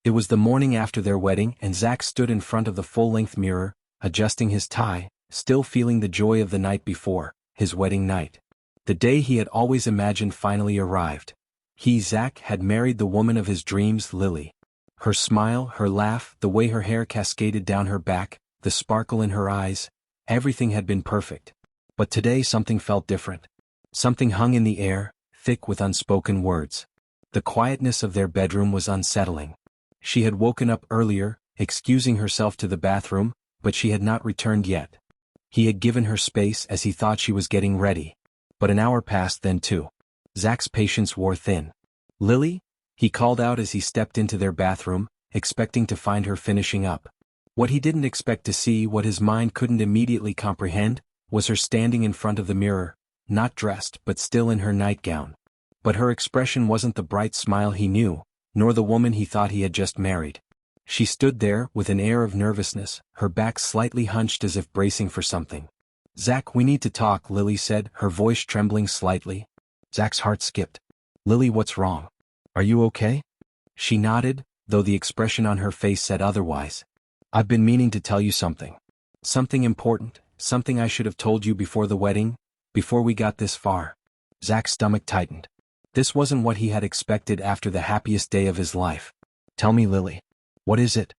It was the morning after their wedding and Zach stood in front of the full-length mirror, adjusting his tie, still feeling the joy of the night before, his wedding night. The day he had always imagined finally arrived. He, Zach, had married the woman of his dreams, Lily. Her smile, her laugh, the way her hair cascaded down her back, the sparkle in her eyes, everything had been perfect. But today something felt different. Something hung in the air, thick with unspoken words. The quietness of their bedroom was unsettling. She had woken up earlier, excusing herself to the bathroom, but she had not returned yet. He had given her space as he thought she was getting ready. But an hour passed then too. Zach's patience wore thin. "Lily?" he called out as he stepped into their bathroom, expecting to find her finishing up. What he didn't expect to see, what his mind couldn't immediately comprehend, was her standing in front of the mirror, not dressed but still in her nightgown. But her expression wasn't the bright smile he knew, nor the woman he thought he had just married. She stood there with an air of nervousness, her back slightly hunched as if bracing for something. "Zach, we need to talk," Lily said, her voice trembling slightly. Zach's heart skipped. "Lily, what's wrong? Are you okay?" She nodded, though the expression on her face said otherwise. "I've been meaning to tell you something. Something important, something I should have told you before the wedding, before we got this far." Zach's stomach tightened. This wasn't what he had expected after the happiest day of his life. "Tell me, Lily. What is it?"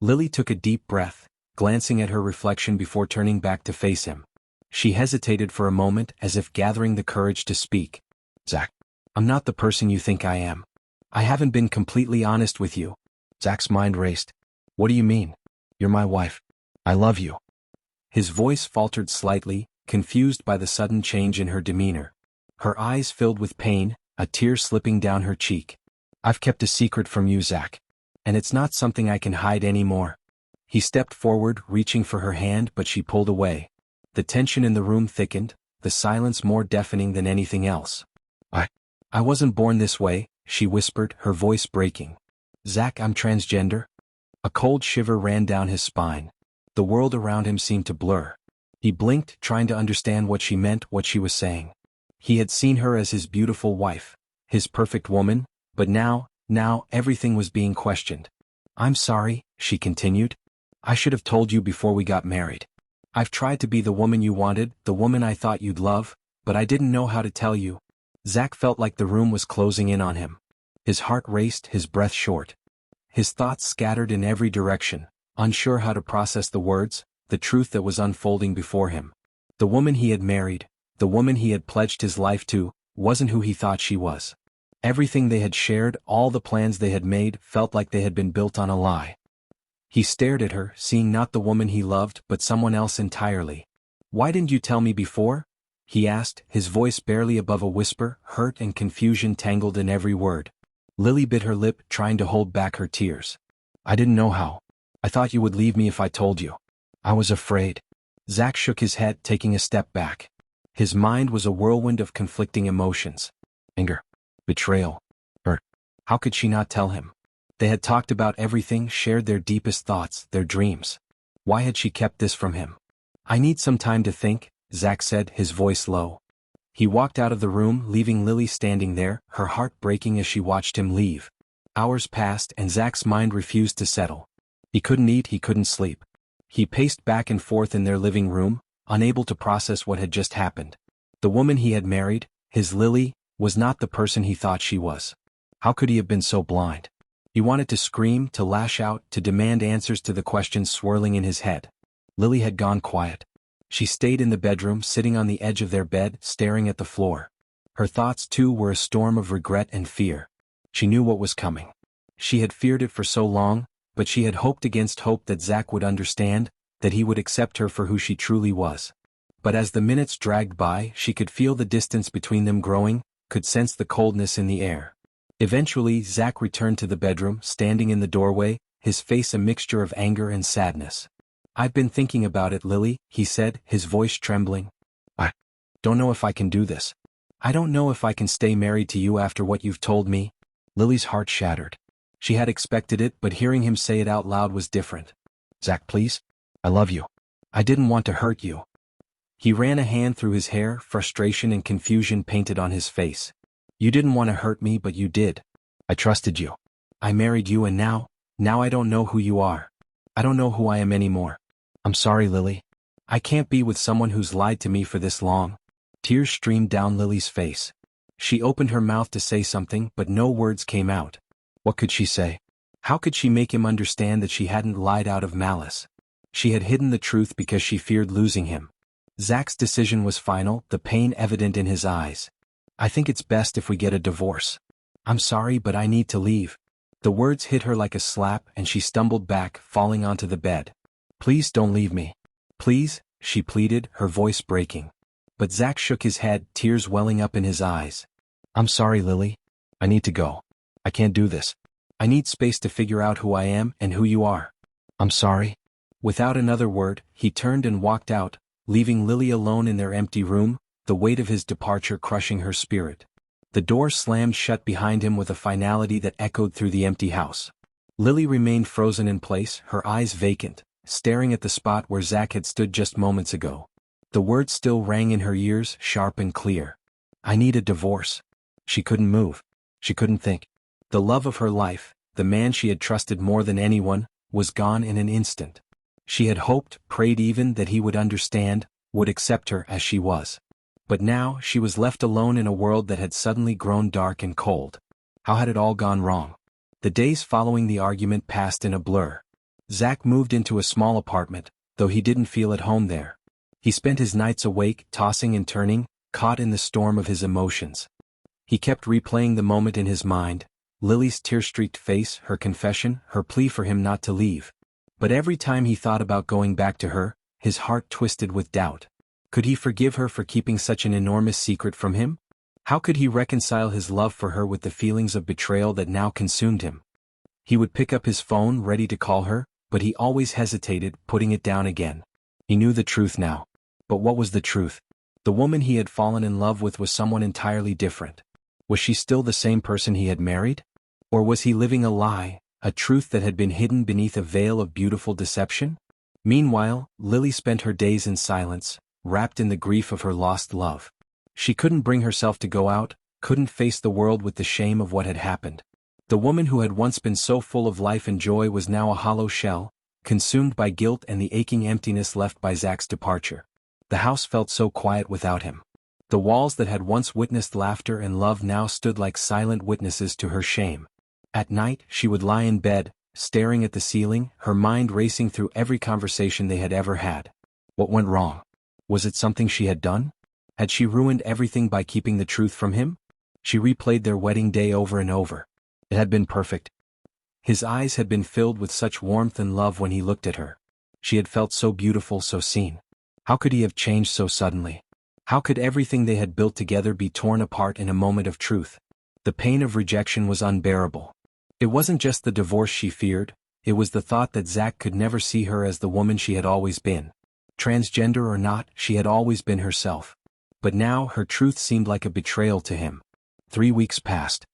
Lily took a deep breath, glancing at her reflection before turning back to face him. She hesitated for a moment as if gathering the courage to speak. "Zach, I'm not the person you think I am. I haven't been completely honest with you." Zach's mind raced. "What do you mean? You're my wife. I love you." His voice faltered slightly, confused by the sudden change in her demeanor. Her eyes filled with pain, a tear slipping down her cheek. "I've kept a secret from you, Zach. And it's not something I can hide anymore." He stepped forward, reaching for her hand, but she pulled away. The tension in the room thickened, the silence more deafening than anything else. I wasn't born this way," she whispered, her voice breaking. "Zach, I'm transgender." A cold shiver ran down his spine. The world around him seemed to blur. He blinked, trying to understand what she meant, what she was saying. He had seen her as his beautiful wife, his perfect woman, but now everything was being questioned. "I'm sorry," she continued. "I should have told you before we got married. I've tried to be the woman you wanted, the woman I thought you'd love, but I didn't know how to tell you." Zach felt like the room was closing in on him. His heart raced, his breath short. His thoughts scattered in every direction, unsure how to process the words, the truth that was unfolding before him. The woman he had married, the woman he had pledged his life to, wasn't who he thought she was. Everything they had shared, all the plans they had made, felt like they had been built on a lie. He stared at her, seeing not the woman he loved but someone else entirely. "Why didn't you tell me before?" he asked, his voice barely above a whisper, hurt and confusion tangled in every word. Lily bit her lip, trying to hold back her tears. "I didn't know how. I thought you would leave me if I told you. I was afraid." Zach shook his head, taking a step back. His mind was a whirlwind of conflicting emotions. Anger. Betrayal. Hurt. How could she not tell him? They had talked about everything, shared their deepest thoughts, their dreams. Why had she kept this from him? "I need some time to think," Zach said, his voice low. He walked out of the room, leaving Lily standing there, her heart breaking as she watched him leave. Hours passed and Zach's mind refused to settle. He couldn't eat, he couldn't sleep. He paced back and forth in their living room, unable to process what had just happened. The woman he had married, his Lily, was not the person he thought she was. How could he have been so blind? He wanted to scream, to lash out, to demand answers to the questions swirling in his head. Lily had gone quiet. She stayed in the bedroom, sitting on the edge of their bed, staring at the floor. Her thoughts too were a storm of regret and fear. She knew what was coming. She had feared it for so long, but she had hoped against hope that Zach would understand, that he would accept her for who she truly was. But as the minutes dragged by, she could feel the distance between them growing, could sense the coldness in the air. Eventually, Zach returned to the bedroom, standing in the doorway, his face a mixture of anger and sadness. "I've been thinking about it, Lily," he said, his voice trembling. "I don't know if I can do this. I don't know if I can stay married to you after what you've told me." Lily's heart shattered. She had expected it, but hearing him say it out loud was different. "Zach, please. I love you. I didn't want to hurt you." He ran a hand through his hair, frustration and confusion painted on his face. "You didn't want to hurt me, but you did. I trusted you. I married you and now, Now I don't know who you are. I don't know who I am anymore. I'm sorry, Lily. I can't be with someone who's lied to me for this long." Tears streamed down Lily's face. She opened her mouth to say something, but no words came out. What could she say? How could she make him understand that she hadn't lied out of malice? She had hidden the truth because she feared losing him. Zach's decision was final, the pain evident in his eyes. "I think it's best if we get a divorce. I'm sorry, but I need to leave." The words hit her like a slap and she stumbled back, falling onto the bed. "Please don't leave me. Please," she pleaded, her voice breaking. But Zach shook his head, tears welling up in his eyes. "I'm sorry, Lily. I need to go. I can't do this. I need space to figure out who I am and who you are. I'm sorry." Without another word, he turned and walked out, leaving Lily alone in their empty room, the weight of his departure crushing her spirit. The door slammed shut behind him with a finality that echoed through the empty house. Lily remained frozen in place, her eyes vacant, staring at the spot where Zach had stood just moments ago. The words still rang in her ears, sharp and clear. "I need a divorce." She couldn't move. She couldn't think. The love of her life, the man she had trusted more than anyone, was gone in an instant. She had hoped, prayed even, that he would understand, would accept her as she was. But now she was left alone in a world that had suddenly grown dark and cold. How had it all gone wrong? The days following the argument passed in a blur. Zach moved into a small apartment, though he didn't feel at home there. He spent his nights awake, tossing and turning, caught in the storm of his emotions. He kept replaying the moment in his mind, Lily's tear-streaked face, her confession, her plea for him not to leave. But every time he thought about going back to her, his heart twisted with doubt. Could he forgive her for keeping such an enormous secret from him? How could he reconcile his love for her with the feelings of betrayal that now consumed him? He would pick up his phone, ready to call her, but he always hesitated, putting it down again. He knew the truth now. But what was the truth? The woman he had fallen in love with was someone entirely different. Was she still the same person he had married? Or was he living a lie, a truth that had been hidden beneath a veil of beautiful deception? Meanwhile, Lily spent her days in silence, wrapped in the grief of her lost love. She couldn't bring herself to go out, couldn't face the world with the shame of what had happened. The woman who had once been so full of life and joy was now a hollow shell, consumed by guilt and the aching emptiness left by Zach's departure. The house felt so quiet without him. The walls that had once witnessed laughter and love now stood like silent witnesses to her shame. At night, she would lie in bed, staring at the ceiling, her mind racing through every conversation they had ever had. What went wrong? Was it something she had done? Had she ruined everything by keeping the truth from him? She replayed their wedding day over and over. It had been perfect. His eyes had been filled with such warmth and love when he looked at her. She had felt so beautiful, so seen. How could he have changed so suddenly? How could everything they had built together be torn apart in a moment of truth? The pain of rejection was unbearable. It wasn't just the divorce she feared, it was the thought that Zach could never see her as the woman she had always been. Transgender or not, she had always been herself. But now her truth seemed like a betrayal to him. 3 weeks passed.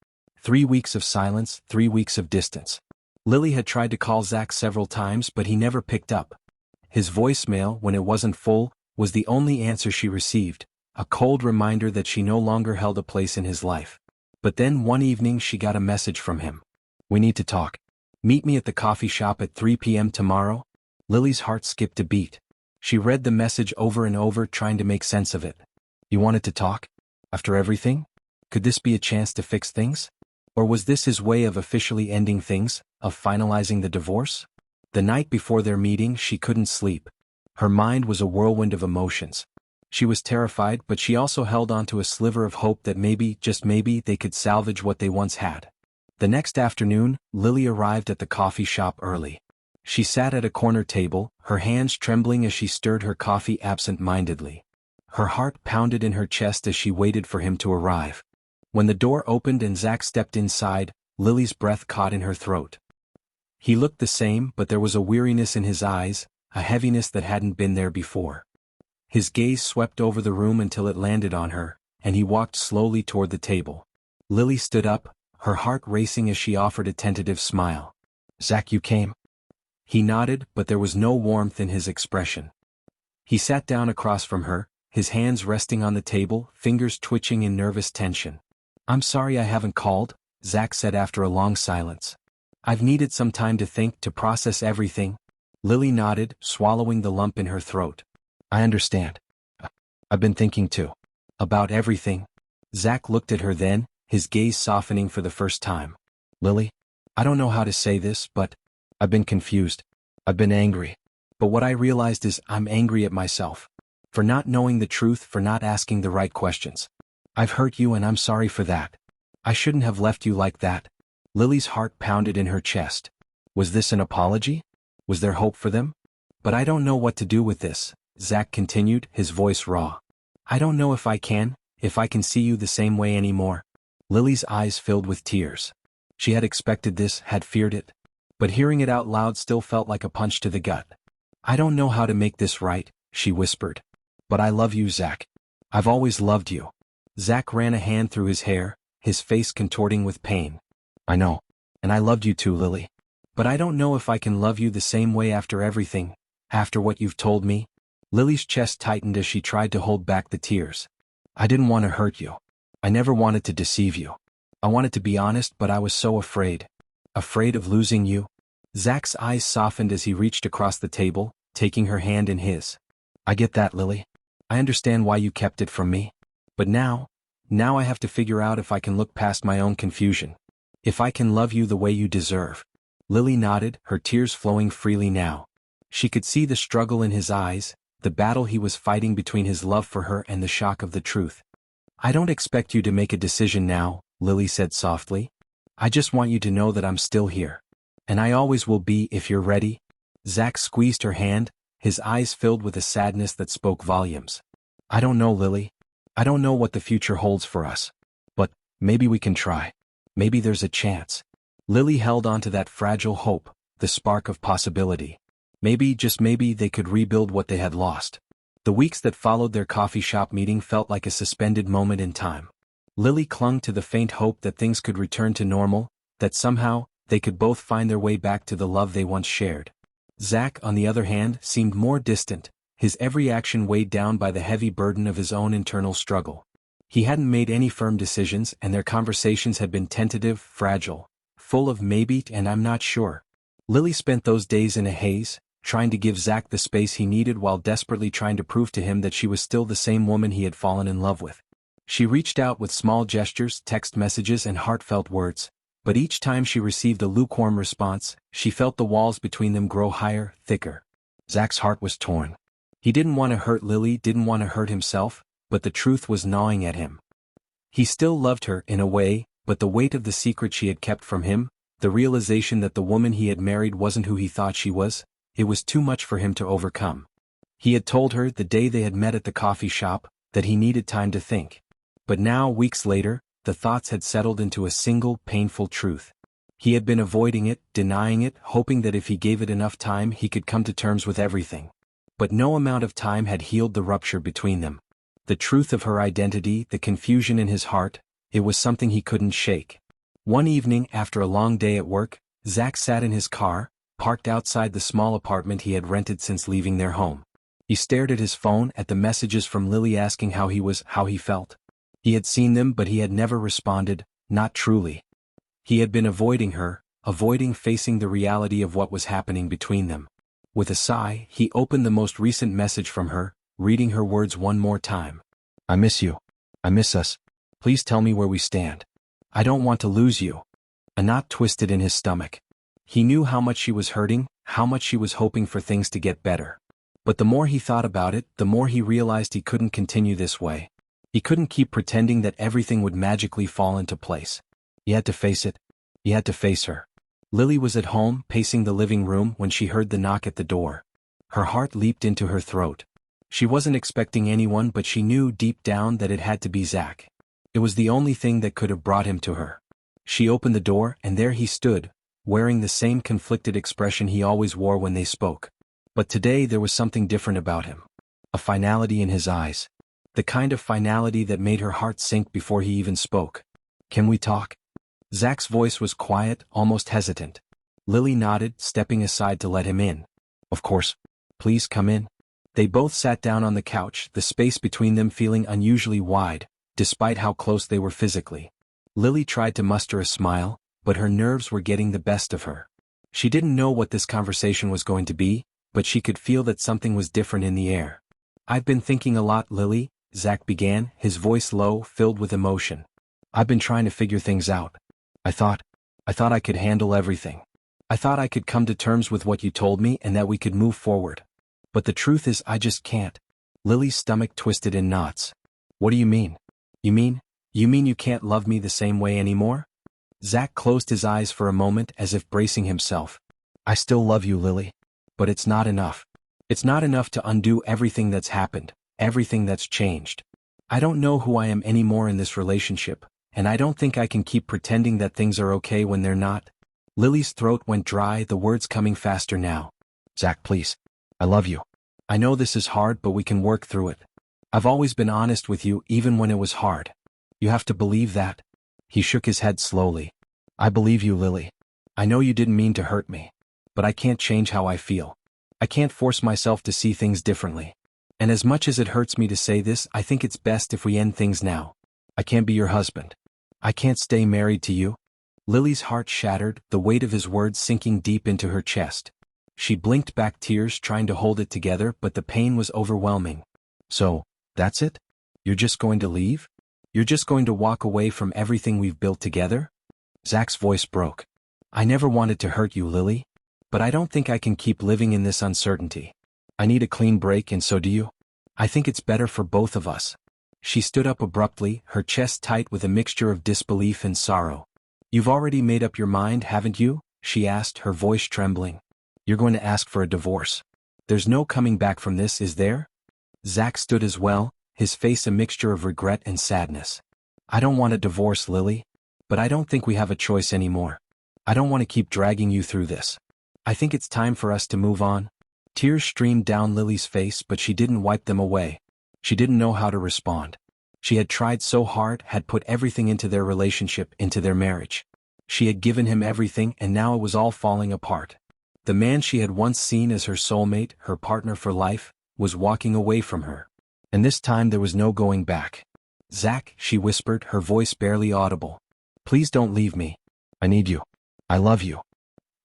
3 weeks of silence, 3 weeks of distance. Lily had tried to call Zach several times, but he never picked up. His voicemail, when it wasn't full, was the only answer she received, a cold reminder that she no longer held a place in his life. But then one evening she got a message from him. "We need to talk. Meet me at the coffee shop at 3 p.m. tomorrow." Lily's heart skipped a beat. She read the message over and over, trying to make sense of it. You wanted to talk? After everything? Could this be a chance to fix things? Or was this his way of officially ending things, of finalizing the divorce? The night before their meeting she couldn't sleep. Her mind was a whirlwind of emotions. She was terrified, but she also held on to a sliver of hope that maybe, just maybe, they could salvage what they once had. The next afternoon, Lily arrived at the coffee shop early. She sat at a corner table, her hands trembling as she stirred her coffee absent-mindedly. Her heart pounded in her chest as she waited for him to arrive. When the door opened and Zach stepped inside, Lily's breath caught in her throat. He looked the same, but there was a weariness in his eyes, a heaviness that hadn't been there before. His gaze swept over the room until it landed on her, and he walked slowly toward the table. Lily stood up, her heart racing as she offered a tentative smile. "Zach, you came?" He nodded, but there was no warmth in his expression. He sat down across from her, his hands resting on the table, fingers twitching in nervous tension. "I'm sorry I haven't called," Zach said after a long silence. I've needed some time to think, to process everything. Lily nodded, swallowing the lump in her throat. I understand. I've been thinking too. About everything. Zach looked at her then, his gaze softening for the first time. Lily, I don't know how to say this, but I've been confused. I've been angry. But what I realized is I'm angry at myself. For not knowing the truth, for not asking the right questions. I've hurt you and I'm sorry for that. I shouldn't have left you like that. Lily's heart pounded in her chest. Was this an apology? Was there hope for them? But I don't know what to do with this, Zach continued, his voice raw. I don't know if I can see you the same way anymore. Lily's eyes filled with tears. She had expected this, had feared it. But hearing it out loud still felt like a punch to the gut. I don't know how to make this right, she whispered. But I love you, Zach. I've always loved you. Zach ran a hand through his hair, his face contorting with pain. I know. And I loved you too, Lily. But I don't know if I can love you the same way after everything, after what you've told me. Lily's chest tightened as she tried to hold back the tears. I didn't want to hurt you. I never wanted to deceive you. I wanted to be honest, but I was so afraid. Afraid of losing you. Zach's eyes softened as he reached across the table, taking her hand in his. I get that, Lily. I understand why you kept it from me. But now I have to figure out if I can look past my own confusion. If I can love you the way you deserve. Lily nodded, her tears flowing freely now. She could see the struggle in his eyes, the battle he was fighting between his love for her and the shock of the truth. I don't expect you to make a decision now, Lily said softly. I just want you to know that I'm still here. And I always will be if you're ready. Zach squeezed her hand, his eyes filled with a sadness that spoke volumes. I don't know, Lily. I don't know what the future holds for us. But maybe we can try. Maybe there's a chance. Lily held on to that fragile hope, the spark of possibility. Maybe, just maybe, they could rebuild what they had lost. The weeks that followed their coffee shop meeting felt like a suspended moment in time. Lily clung to the faint hope that things could return to normal, that somehow, they could both find their way back to the love they once shared. Zach, on the other hand, seemed more distant, his every action weighed down by the heavy burden of his own internal struggle. He hadn't made any firm decisions, and their conversations had been tentative, fragile, full of maybe and I'm not sure. Lily spent those days in a haze, trying to give Zach the space he needed while desperately trying to prove to him that she was still the same woman he had fallen in love with. She reached out with small gestures, text messages and heartfelt words, but each time she received a lukewarm response, she felt the walls between them grow higher, thicker. Zach's heart was torn. He didn't want to hurt Lily, didn't want to hurt himself, but the truth was gnawing at him. He still loved her, in a way, but the weight of the secret she had kept from him, the realization that the woman he had married wasn't who he thought she was, it was too much for him to overcome. He had told her the day they had met at the coffee shop, that he needed time to think. But now, weeks later, the thoughts had settled into a single, painful truth. He had been avoiding it, denying it, hoping that if he gave it enough time he could come to terms with everything. But no amount of time had healed the rupture between them. The truth of her identity, the confusion in his heart, it was something he couldn't shake. One evening, after a long day at work, Zach sat in his car, parked outside the small apartment he had rented since leaving their home. He stared at his phone, at the messages from Lily asking how he was, how he felt. He had seen them, but he had never responded, not truly. He had been avoiding her, avoiding facing the reality of what was happening between them. With a sigh, he opened the most recent message from her, reading her words one more time. I miss you. I miss us. Please tell me where we stand. I don't want to lose you. A knot twisted in his stomach. He knew how much she was hurting, how much she was hoping for things to get better. But the more he thought about it, the more he realized he couldn't continue this way. He couldn't keep pretending that everything would magically fall into place. He had to face it. He had to face her. Lily was at home, pacing the living room when she heard the knock at the door. Her heart leaped into her throat. She wasn't expecting anyone, but she knew deep down that it had to be Zach. It was the only thing that could have brought him to her. She opened the door, and there he stood, wearing the same conflicted expression he always wore when they spoke. But today there was something different about him. A finality in his eyes. The kind of finality that made her heart sink before he even spoke. Can we talk? Zach's voice was quiet, almost hesitant. Lily nodded, stepping aside to let him in. Of course. Please come in. They both sat down on the couch, the space between them feeling unusually wide, despite how close they were physically. Lily tried to muster a smile, but her nerves were getting the best of her. She didn't know what this conversation was going to be, but she could feel that something was different in the air. "I've been thinking a lot, Lily," Zach began, his voice low, filled with emotion. "I've been trying to figure things out. I thought I could handle everything. I thought I could come to terms with what you told me and that we could move forward. But the truth is I just can't." Lily's stomach twisted in knots. "What do you mean? You mean you can't love me the same way anymore?" Zach closed his eyes for a moment as if bracing himself. "I still love you, Lily. But it's not enough. It's not enough to undo everything that's happened, everything that's changed. I don't know who I am anymore in this relationship, and I don't think I can keep pretending that things are okay when they're not." Lily's throat went dry, the words coming faster now. "Zach, please. I love you. I know this is hard, but we can work through it. I've always been honest with you even when it was hard. You have to believe that." He shook his head slowly. "I believe you, Lily. I know you didn't mean to hurt me. But I can't change how I feel. I can't force myself to see things differently. And as much as it hurts me to say this, I think it's best if we end things now. I can't be your husband. I can't stay married to you." Lily's heart shattered, the weight of his words sinking deep into her chest. She blinked back tears, trying to hold it together, but the pain was overwhelming. "So, that's it? You're just going to leave? You're just going to walk away from everything we've built together?" Zach's voice broke. "I never wanted to hurt you, Lily. But I don't think I can keep living in this uncertainty. I need a clean break, and so do you. I think it's better for both of us." She stood up abruptly, her chest tight with a mixture of disbelief and sorrow. "You've already made up your mind, haven't you?" she asked, her voice trembling. "You're going to ask for a divorce. There's no coming back from this, is there?" Zach stood as well, his face a mixture of regret and sadness. "I don't want a divorce, Lily. But I don't think we have a choice anymore. I don't want to keep dragging you through this. I think it's time for us to move on." Tears streamed down Lily's face, but she didn't wipe them away. She didn't know how to respond. She had tried so hard, had put everything into their relationship, into their marriage. She had given him everything, and now it was all falling apart. The man she had once seen as her soulmate, her partner for life, was walking away from her. And this time there was no going back. "Zach," she whispered, her voice barely audible. "Please don't leave me. I need you. I love you."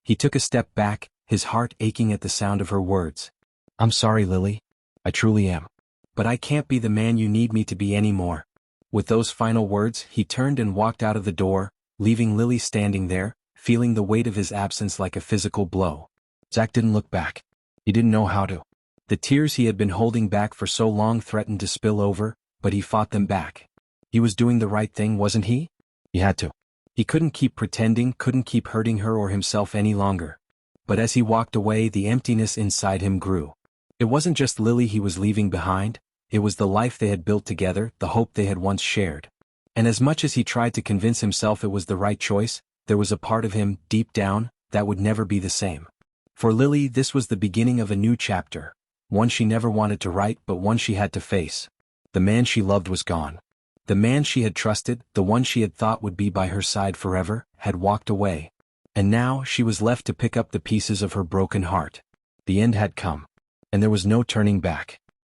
He took a step back, his heart aching at the sound of her words. "I'm sorry, Lily. I truly am. But I can't be the man you need me to be anymore." With those final words, he turned and walked out of the door, leaving Lily standing there, feeling the weight of his absence like a physical blow. Zach didn't look back. He didn't know how to. The tears he had been holding back for so long threatened to spill over, but he fought them back. He was doing the right thing, wasn't he? He had to. He couldn't keep pretending, couldn't keep hurting her or himself any longer. But as he walked away, the emptiness inside him grew. It wasn't just Lily he was leaving behind, it was the life they had built together, the hope they had once shared. And as much as he tried to convince himself it was the right choice, there was a part of him, deep down, that would never be the same. For Lily, this was the beginning of a new chapter, one she never wanted to write but one she had to face. The man she loved was gone. The man she had trusted, the one she had thought would be by her side forever, had walked away. And now she was left to pick up the pieces of her broken heart. The end had come. And there was no turning back.